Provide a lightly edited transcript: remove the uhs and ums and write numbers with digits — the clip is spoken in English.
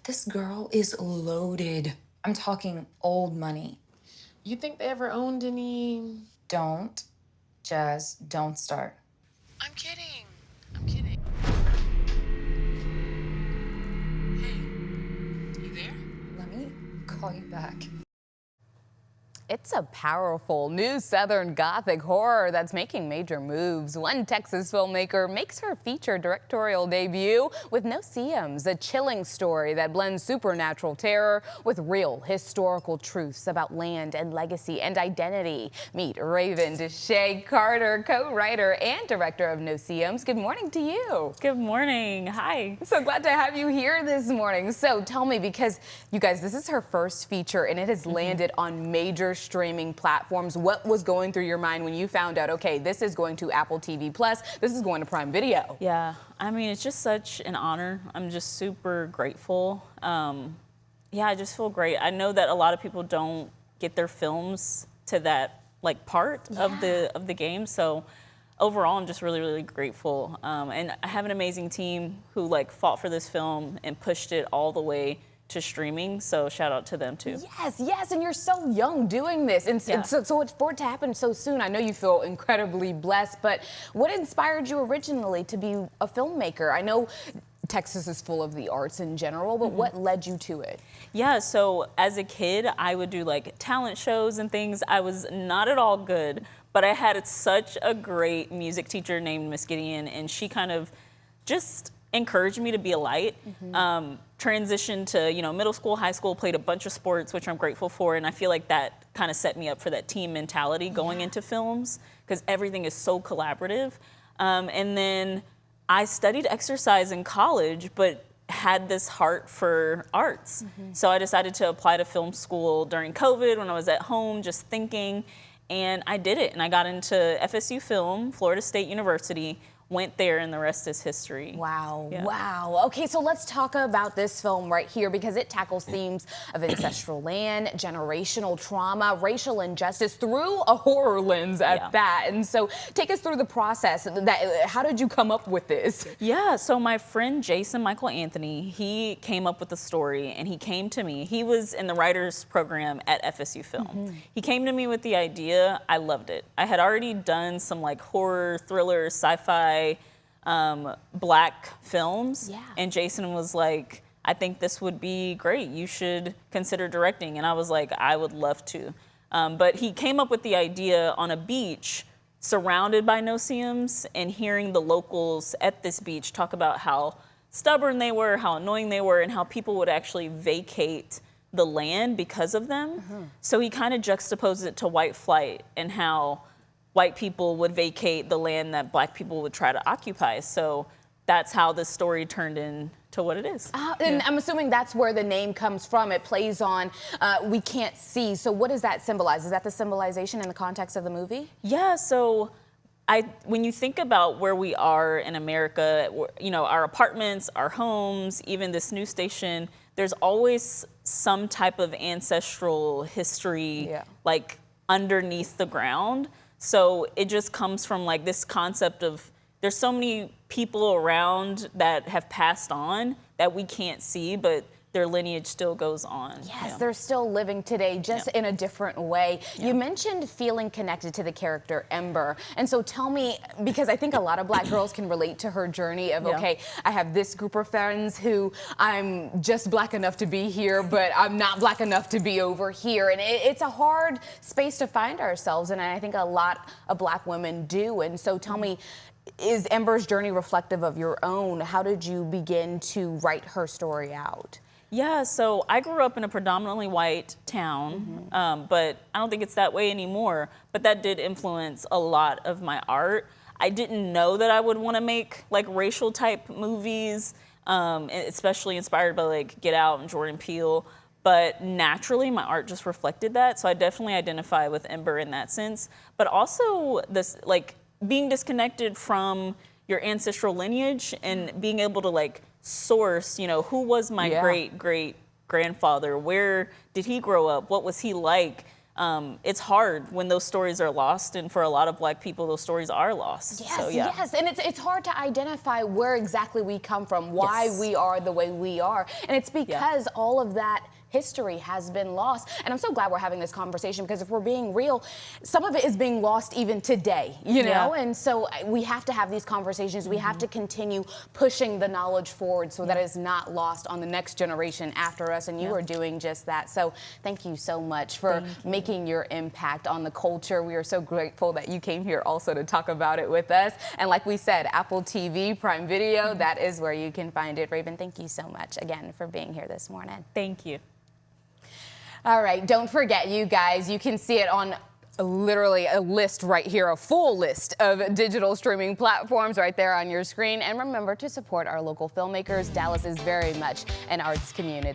This girl is loaded. I'm talking old money. You think they ever owned any? Don't, Jazz, don't start. I'm kidding. I'm kidding. Hey, you there? Let me call you back. It's a powerful new Southern Gothic horror that's making major moves. One Texas filmmaker makes her feature directorial debut with Noseeums, a chilling story that blends supernatural terror with real historical truths about land and legacy and identity. Meet Raven DeShay Carter, co-writer and director of Noseeums. Good morning to you. Good morning. Hi. So glad to have you here this morning. So tell me, because you guys, this is her first feature and it has landed on major streaming platforms. What was going through your mind when you found out, okay, this is going to Apple TV Plus, this is going to Prime Video? Yeah, I mean, it's just such an honor. I'm just super grateful. Yeah, I just feel great. I know that a lot of people don't get their films to that part of the game. So overall, I'm just really, really grateful. And I have an amazing team who fought for this film and pushed it all the way to streaming, so shout out to them too. Yes, and you're so young doing this, and so it's for it to happen so soon. I know you feel incredibly blessed, but what inspired you originally to be a filmmaker? I know Texas is full of the arts in general, but what led you to it? Yeah, so as a kid, I would do talent shows and things. I was not at all good, but I had such a great music teacher named Miss Gideon, and she kind of just encouraged me to be a light. Transitioned to middle school, high school, played a bunch of sports, which I'm grateful for, and I feel like that kind of set me up for that team mentality going into films, because everything is so collaborative. And then I studied exercise in college, but had this heart for arts. So I decided to apply to film school during COVID when I was at home just thinking, and I did it. And I got into FSU Film, Florida State University, went there, and the rest is history. Wow, Yeah. wow. Okay, so let's talk about this film right here, because it tackles themes of ancestral land, generational trauma, racial injustice through a horror lens at that. And so take us through the process. How did you come up with this? Yeah, so my friend Jason Michael Anthony, he came up with the story, and he came to me. He was in the writers program at FSU Film. He came to me with the idea. I loved it. I had already done some horror, thriller, sci-fi, Black films, and Jason was like, I think this would be great. You should consider directing. And I was like, I would love to. But he came up with the idea on a beach surrounded by Noseeums, and hearing the locals at this beach talk about how stubborn they were, how annoying they were, and how people would actually vacate the land because of them. So he kind of juxtaposed it to white flight and how white people would vacate the land that Black people would try to occupy. So that's how the story turned into what it is. And I'm assuming that's where the name comes from. It plays on we can't see. So what does that symbolize? Is that the symbolization in the context of the movie? Yeah, so when you think about where we are in America, our apartments, our homes, even this news station, there's always some type of ancestral history underneath the ground. So it just comes from this concept of there's so many people around that have passed on that we can't see, but their lineage still goes on. Yes, they're still living today, just in a different way. You mentioned feeling connected to the character Ember. And so tell me, because I think a lot of Black girls can relate to her journey of, okay, I have this group of friends who I'm just Black enough to be here, but I'm not Black enough to be over here. And it's a hard space to find ourselves, and I think a lot of Black women do. And so tell me, is Ember's journey reflective of your own? How did you begin to write her story out? Yeah, so I grew up in a predominantly white town, but I don't think it's that way anymore. But that did influence a lot of my art. I didn't know that I would want to make racial type movies, especially inspired by Get Out and Jordan Peele. But naturally, my art just reflected that. So I definitely identify with Ember in that sense. But also this being disconnected from your ancestral lineage and being able to source, who was my great grandfather? Where did he grow up? What was he like? it's hard when those stories are lost, and for a lot of Black people, those stories are lost. Yes, So, yeah. yes, and it's hard to identify where exactly we come from, why Yes. we are the way we are, and it's because all of that history has been lost. And I'm so glad we're having this conversation, because if we're being real, some of it is being lost even today, you know? And so we have to have these conversations. We have to continue pushing the knowledge forward so that it's not lost on the next generation after us. And you are doing just that. So thank you so much for making your impact on the culture. We are so grateful that you came here also to talk about it with us. And like we said, Apple TV, Prime Video, that is where you can find it. Raven, thank you so much again for being here this morning. Thank you. All right, don't forget, you guys, you can see it on literally a list right here, a full list of digital streaming platforms right there on your screen. And remember to support our local filmmakers. Dallas is very much an arts community.